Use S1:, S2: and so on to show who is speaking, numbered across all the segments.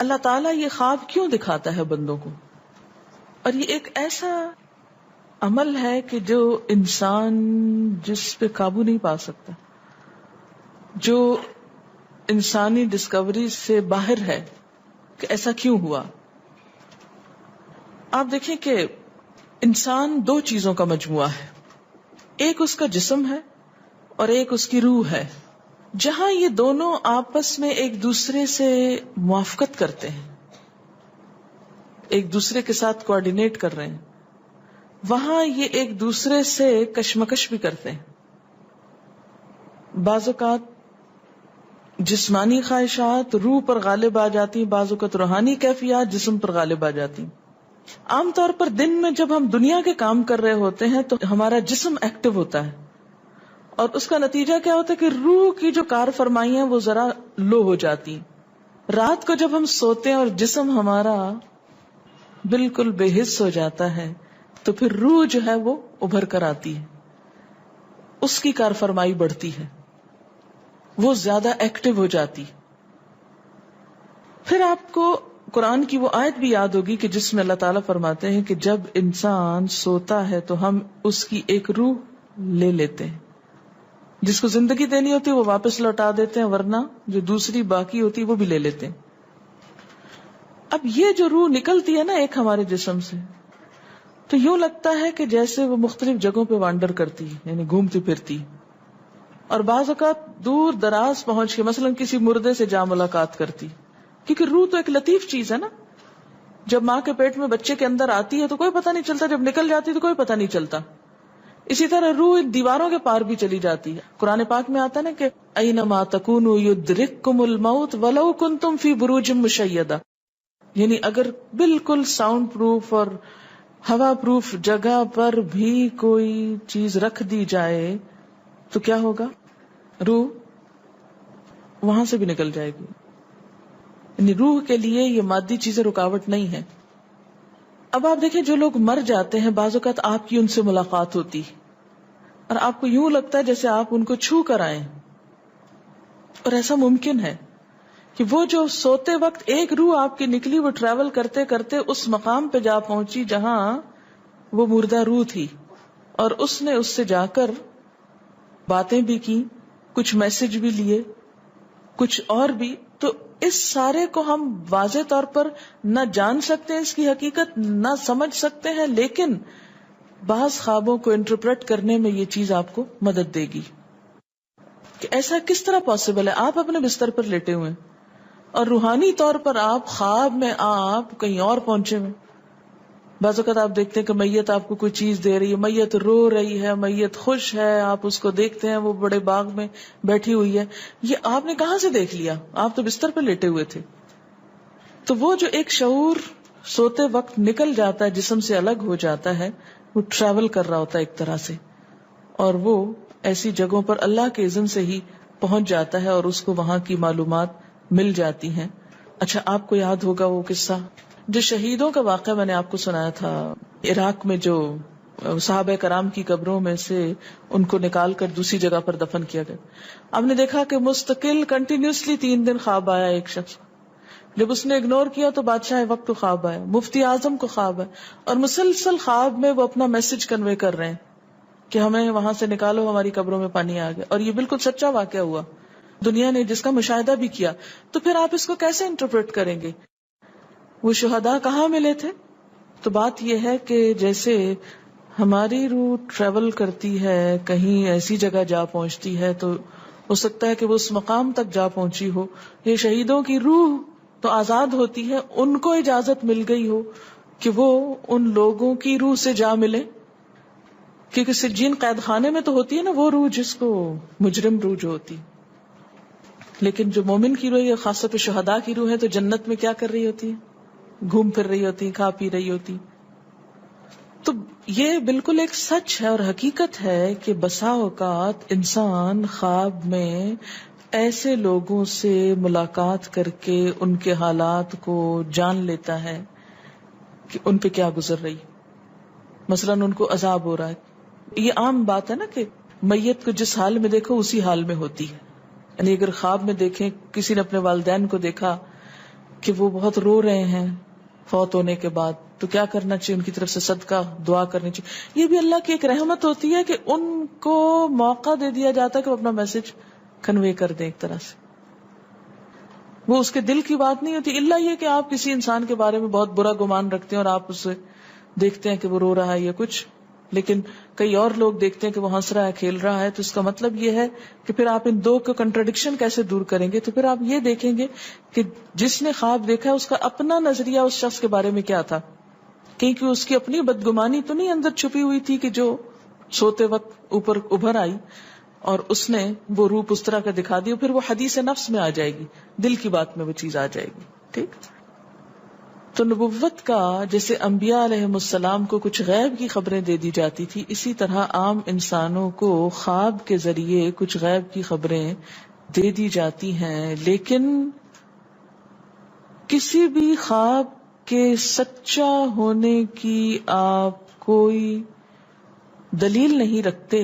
S1: اللہ تعالیٰ یہ خواب کیوں دکھاتا ہے بندوں کو؟ اور یہ ایک ایسا عمل ہے کہ جو انسان جس پہ قابو نہیں پا سکتا، جو انسانی ڈسکوری سے باہر ہے کہ ایسا کیوں ہوا. آپ دیکھیں کہ انسان دو چیزوں کا مجموعہ ہے، ایک اس کا جسم ہے اور ایک اس کی روح ہے. جہاں یہ دونوں آپس میں ایک دوسرے سے موافقت کرتے ہیں، ایک دوسرے کے ساتھ کوآرڈینیٹ کر رہے ہیں، وہاں یہ ایک دوسرے سے کشمکش بھی کرتے ہیں. بعض اوقات جسمانی خواہشات روح پر غالب آ جاتی ہیں، بعض اوقات روحانی کیفیات جسم پر غالب آ جاتی ہیں. عام طور پر دن میں جب ہم دنیا کے کام کر رہے ہوتے ہیں تو ہمارا جسم ایکٹیو ہوتا ہے، اور اس کا نتیجہ کیا ہوتا ہے کہ روح کی جو کار فرمائی ہیں وہ ذرا لو ہو جاتی. رات کو جب ہم سوتے ہیں اور جسم ہمارا بالکل بے حس ہو جاتا ہے تو پھر روح جو ہے وہ ابھر کر آتی ہے، اس کی کار فرمائی بڑھتی ہے، وہ زیادہ ایکٹیو ہو جاتی. پھر آپ کو قرآن کی وہ آیت بھی یاد ہوگی کہ جس میں اللہ تعالیٰ فرماتے ہیں کہ جب انسان سوتا ہے تو ہم اس کی ایک روح لے لیتے ہیں، جس کو زندگی دینی ہوتی ہے وہ واپس لوٹا دیتے ہیں، ورنہ جو دوسری باقی ہوتی ہے وہ بھی لے لیتے ہیں. اب یہ جو روح نکلتی ہے نا ایک ہمارے جسم سے، تو یوں لگتا ہے کہ جیسے وہ مختلف جگہوں پہ وانڈر کرتی ہے، یعنی گھومتی پھرتی، اور بعض اوقات دور دراز پہنچ کے مثلا کسی مردے سے جا ملاقات کرتی، کیونکہ روح تو ایک لطیف چیز ہے نا. جب ماں کے پیٹ میں بچے کے اندر آتی ہے تو کوئی پتہ نہیں چلتا، جب نکل جاتی تو کوئی پتہ نہیں چلتا. اسی طرح روح دیواروں کے پار بھی چلی جاتی ہے. قرآن پاک میں آتا ہے نا کہ اینما تکونوا یدرککم الموت ولو کنتم فی بروج مشیدہ، یعنی اگر بالکل ساؤنڈ پروف اور ہوا پروف جگہ پر بھی کوئی چیز رکھ دی جائے تو کیا ہوگا؟ روح وہاں سے بھی نکل جائے گی. یعنی روح کے لیے یہ مادی چیزیں رکاوٹ نہیں ہے. اب آپ دیکھیں جو لوگ مر جاتے ہیں بعض اوقات آپ کی ان سے ملاقات ہوتی اور آپ کو یوں لگتا ہے جیسے آپ ان کو چھو کر آئیں، اور ایسا ممکن ہے کہ وہ جو سوتے وقت ایک روح آپ کی نکلی وہ ٹریول کرتے کرتے اس مقام پہ جا پہنچی جہاں وہ مردہ روح تھی، اور اس نے اس سے جا کر باتیں بھی کی، کچھ میسج بھی لیے، کچھ اور بھی. تو اس سارے کو ہم واضح طور پر نہ جان سکتے ہیں، اس کی حقیقت نہ سمجھ سکتے ہیں، لیکن بعض خوابوں کو انٹرپریٹ کرنے میں یہ چیز آپ کو مدد دے گی کہ ایسا کس طرح پاسبل ہے. آپ اپنے بستر پر لیٹے ہوئے اور روحانی طور پر آپ خواب میں آپ کہیں اور پہنچے ہوئے. بعض اوقات آپ دیکھتے ہیں کہ میت آپ کو کوئی چیز دے رہی ہے، میت رو رہی ہے، میت خوش ہے، آپ اس کو دیکھتے ہیں وہ بڑے باغ میں بیٹھی ہوئی ہے. یہ آپ نے کہاں سے دیکھ لیا؟ آپ تو بستر پہ لیٹے ہوئے تھے. تو وہ جو ایک شعور سوتے وقت نکل جاتا ہے، جسم سے الگ ہو جاتا ہے، وہ ٹریول کر رہا ہوتا ہے ایک طرح سے، اور وہ ایسی جگہوں پر اللہ کے اذن سے ہی پہنچ جاتا ہے اور اس کو وہاں کی معلومات مل جاتی ہیں. اچھا آپ کو یاد ہوگا وہ قصہ جو شہیدوں کا واقعہ میں نے آپ کو سنایا تھا، عراق میں جو صحابہ کرام کی قبروں میں سے ان کو نکال کر دوسری جگہ پر دفن کیا گیا. آپ نے دیکھا کہ مستقل کنٹینیوسلی 3 دن خواب آیا ایک شخص، جب اس نے اگنور کیا تو بادشاہ وقت کو خواب آیا، مفتی اعظم کو خواب ہے، اور مسلسل خواب میں وہ اپنا میسج کنوے کر رہے ہیں کہ ہمیں وہاں سے نکالو، ہماری قبروں میں پانی آ گیا. اور یہ بالکل سچا واقعہ ہوا، دنیا نے جس کا مشاہدہ بھی کیا. تو پھر آپ اس کو کیسے انٹرپریٹ کریں گے؟ وہ شہداء کہاں ملے تھے؟ تو بات یہ ہے کہ جیسے ہماری روح ٹریول کرتی ہے، کہیں ایسی جگہ جا پہنچتی ہے، تو ہو سکتا ہے کہ وہ اس مقام تک جا پہنچی ہو. یہ شہیدوں کی روح تو آزاد ہوتی ہے، ان کو اجازت مل گئی ہو کہ وہ ان لوگوں کی روح سے جا ملے، کیونکہ سجین قید خانے میں تو ہوتی ہے نا وہ روح جس کو مجرم روح جو ہوتی، لیکن جو مومن کی روح ہے، خاص طور پہ شہداء کی روح ہے، تو جنت میں کیا کر رہی ہوتی ہے؟ گھوم پھر رہی ہوتی، کھا پی رہی ہوتی. تو یہ بالکل ایک سچ ہے اور حقیقت ہے کہ بسا اوقات انسان خواب میں ایسے لوگوں سے ملاقات کر کے ان کے حالات کو جان لیتا ہے کہ ان پہ کیا گزر رہی. مثلا ان کو عذاب ہو رہا ہے. یہ عام بات ہے نا کہ میت کو جس حال میں دیکھو اسی حال میں ہوتی ہے. یعنی اگر خواب میں دیکھیں کسی نے اپنے والدین کو دیکھا کہ وہ بہت رو رہے ہیں فوت ہونے کے بعد، تو کیا کرنا چاہیے؟ ان کی طرف سے صدقہ دعا کرنی چاہیے. یہ بھی اللہ کی ایک رحمت ہوتی ہے کہ ان کو موقع دے دیا جاتا ہے کہ وہ اپنا میسج کنوے کر دیں. ایک طرح سے وہ اس کے دل کی بات نہیں ہوتی، الا یہ کہ آپ کسی انسان کے بارے میں بہت برا گمان رکھتے ہیں اور آپ اسے دیکھتے ہیں کہ وہ رو رہا ہے یا کچھ، لیکن کئی اور لوگ دیکھتے ہیں کہ وہ ہنس رہا ہے، کھیل رہا ہے. تو اس کا مطلب یہ ہے کہ پھر آپ ان دو کا کنٹرڈکشن کیسے دور کریں گے؟ تو پھر آپ یہ دیکھیں گے کہ جس نے خواب دیکھا ہے اس کا اپنا نظریہ اس شخص کے بارے میں کیا تھا، کیونکہ اس کی اپنی بدگمانی تو نہیں اندر چھپی ہوئی تھی کہ جو سوتے وقت اوپر ابھر آئی اور اس نے وہ روپ اس طرح کا دکھا دیا. پھر وہ حدیث نفس میں آ جائے گی، دل کی بات میں وہ چیز آ جائے گی. ٹھیک. تو نبوت کا جیسے انبیاء علیہ السلام کو کچھ غیب کی خبریں دے دی جاتی تھی، اسی طرح عام انسانوں کو خواب کے ذریعے کچھ غیب کی خبریں دے دی جاتی ہیں. لیکن کسی بھی خواب کے سچا ہونے کی آپ کوئی دلیل نہیں رکھتے.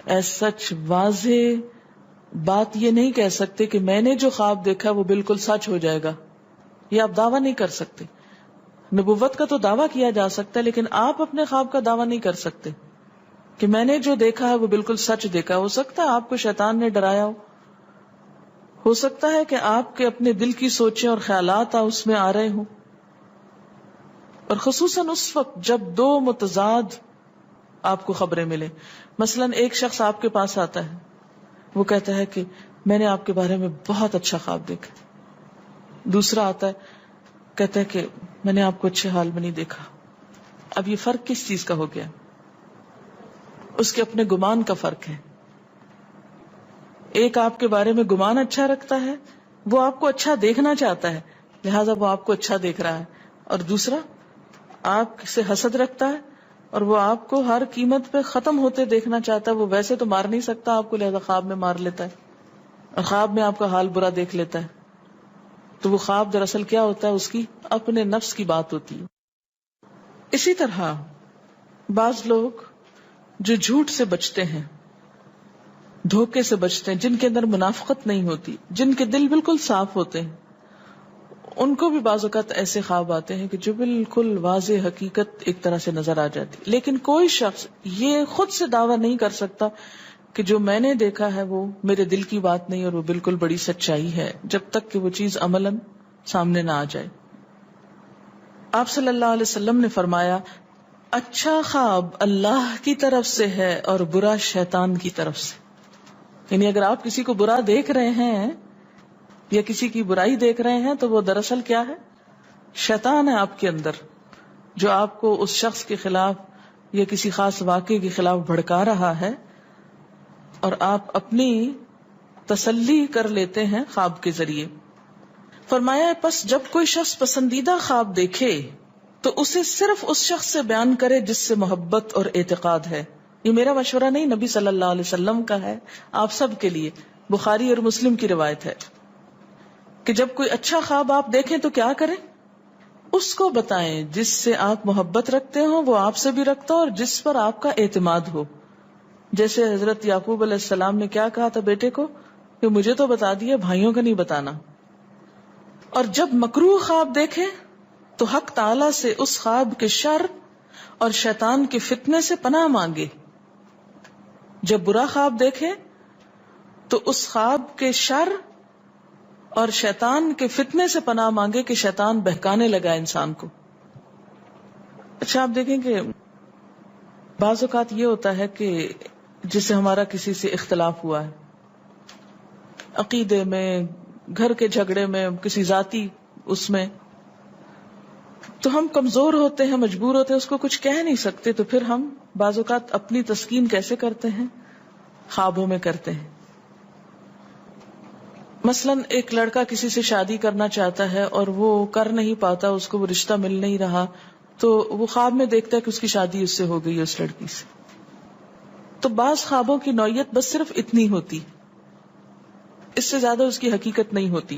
S1: ایز سچ واضح بات یہ نہیں کہہ سکتے کہ میں نے جو خواب دیکھا وہ بالکل سچ ہو جائے گا، یہ آپ دعویٰ نہیں کر سکتے. نبوت کا تو دعویٰ کیا جا سکتا ہے، لیکن آپ اپنے خواب کا دعویٰ نہیں کر سکتے کہ میں نے جو دیکھا ہے وہ بالکل سچ دیکھا. ہو سکتا ہے آپ کو شیطان نے ڈرایا ہو سکتا ہے کہ آپ کے اپنے دل کی سوچیں اور خیالات اس میں آ رہے ہوں. اور خصوصاً اس وقت جب دو متضاد آپ کو خبریں ملیں. مثلاً ایک شخص آپ کے پاس آتا ہے، وہ کہتا ہے کہ میں نے آپ کے بارے میں بہت اچھا خواب دیکھا. دوسرا آتا ہے کہتا ہے کہ میں نے آپ کو اچھے حال میں نہیں دیکھا. اب یہ فرق کس چیز کا ہو گیا؟ اس کے اپنے گمان کا فرق ہے. ایک آپ کے بارے میں گمان اچھا رکھتا ہے، وہ آپ کو اچھا دیکھنا چاہتا ہے لہذا وہ آپ کو اچھا دیکھ رہا ہے، اور دوسرا آپ سے حسد رکھتا ہے اور وہ آپ کو ہر قیمت پہ ختم ہوتے دیکھنا چاہتا ہے. وہ ویسے تو مار نہیں سکتا آپ کو، لہذا خواب میں مار لیتا ہے اور خواب میں آپ کا حال برا دیکھ لیتا ہے. تو وہ خواب دراصل کیا ہوتا ہے؟ اس کی اپنے نفس کی بات ہوتی ہے. اسی طرح بعض لوگ جو جھوٹ سے بچتے ہیں، دھوکے سے بچتے ہیں، جن کے اندر منافقت نہیں ہوتی، جن کے دل بالکل صاف ہوتے ہیں، ان کو بھی بعض اوقات ایسے خواب آتے ہیں کہ جو بالکل واضح حقیقت ایک طرح سے نظر آ جاتی. لیکن کوئی شخص یہ خود سے دعویٰ نہیں کر سکتا کہ جو میں نے دیکھا ہے وہ میرے دل کی بات نہیں اور وہ بالکل بڑی سچائی ہے، جب تک کہ وہ چیز عملاً سامنے نہ آ جائے. آپ صلی اللہ علیہ وسلم نے فرمایا اچھا خواب اللہ کی طرف سے ہے اور برا شیطان کی طرف سے. یعنی اگر آپ کسی کو برا دیکھ رہے ہیں یا کسی کی برائی دیکھ رہے ہیں تو وہ دراصل کیا ہے؟ شیطان ہے آپ کے اندر، جو آپ کو اس شخص کے خلاف یا کسی خاص واقعے کے خلاف بھڑکا رہا ہے، اور آپ اپنی تسلی کر لیتے ہیں خواب کے ذریعے. فرمایا پس جب کوئی شخص پسندیدہ خواب دیکھے تو اسے صرف اس شخص سے بیان کرے جس سے محبت اور اعتقاد ہے. یہ میرا مشورہ نہیں، نبی صلی اللہ علیہ وسلم کا ہے آپ سب کے لیے. بخاری اور مسلم کی روایت ہے کہ جب کوئی اچھا خواب آپ دیکھیں تو کیا کریں؟ اس کو بتائیں جس سے آپ محبت رکھتے ہو، وہ آپ سے بھی رکھتا ہو اور جس پر آپ کا اعتماد ہو. جیسے حضرت یعقوب علیہ السلام نے کیا کہا تھا بیٹے کو کہ مجھے تو بتا دیا، بھائیوں کا نہیں بتانا. اور جب مکروہ خواب دیکھیں تو حق تعالی سے اس خواب کے شر اور شیطان کے فتنے سے پناہ مانگے. جب برا خواب دیکھیں تو اس خواب کے شر اور شیطان کے فتنے سے پناہ مانگے کہ شیطان بہکانے لگا انسان کو. اچھا آپ دیکھیں کہ بعض اوقات یہ ہوتا ہے کہ جسے ہمارا کسی سے اختلاف ہوا ہے، عقیدے میں، گھر کے جھگڑے میں، کسی ذاتی اس میں، تو ہم کمزور ہوتے ہیں، مجبور ہوتے ہیں، اس کو کچھ کہہ نہیں سکتے. تو پھر ہم بعض اوقات اپنی تسکین کیسے کرتے ہیں؟ خوابوں میں کرتے ہیں. مثلاً ایک لڑکا کسی سے شادی کرنا چاہتا ہے اور وہ کر نہیں پاتا، اس کو وہ رشتہ مل نہیں رہا، تو وہ خواب میں دیکھتا ہے کہ اس کی شادی اس سے ہو گئی ہے، اس لڑکی سے. تو بعض خوابوں کی نوعیت بس صرف اتنی ہوتی، اس سے زیادہ اس کی حقیقت نہیں ہوتی.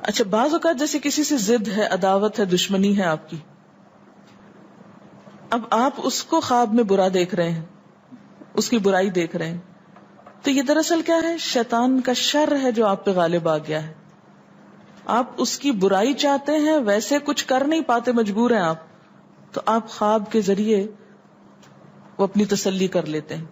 S1: اچھا بعض اوقات جیسے کسی سے ضد ہے، عداوت ہے، دشمنی ہے آپ کی، اب آپ اس کو خواب میں برا دیکھ رہے ہیں، اس کی برائی دیکھ رہے ہیں، تو یہ دراصل کیا ہے؟ شیطان کا شر ہے جو آپ پہ غالب آ گیا ہے. آپ اس کی برائی چاہتے ہیں، ویسے کچھ کر نہیں پاتے، مجبور ہیں آپ، تو آپ خواب کے ذریعے وہ اپنی تسلی کر لیتے ہیں.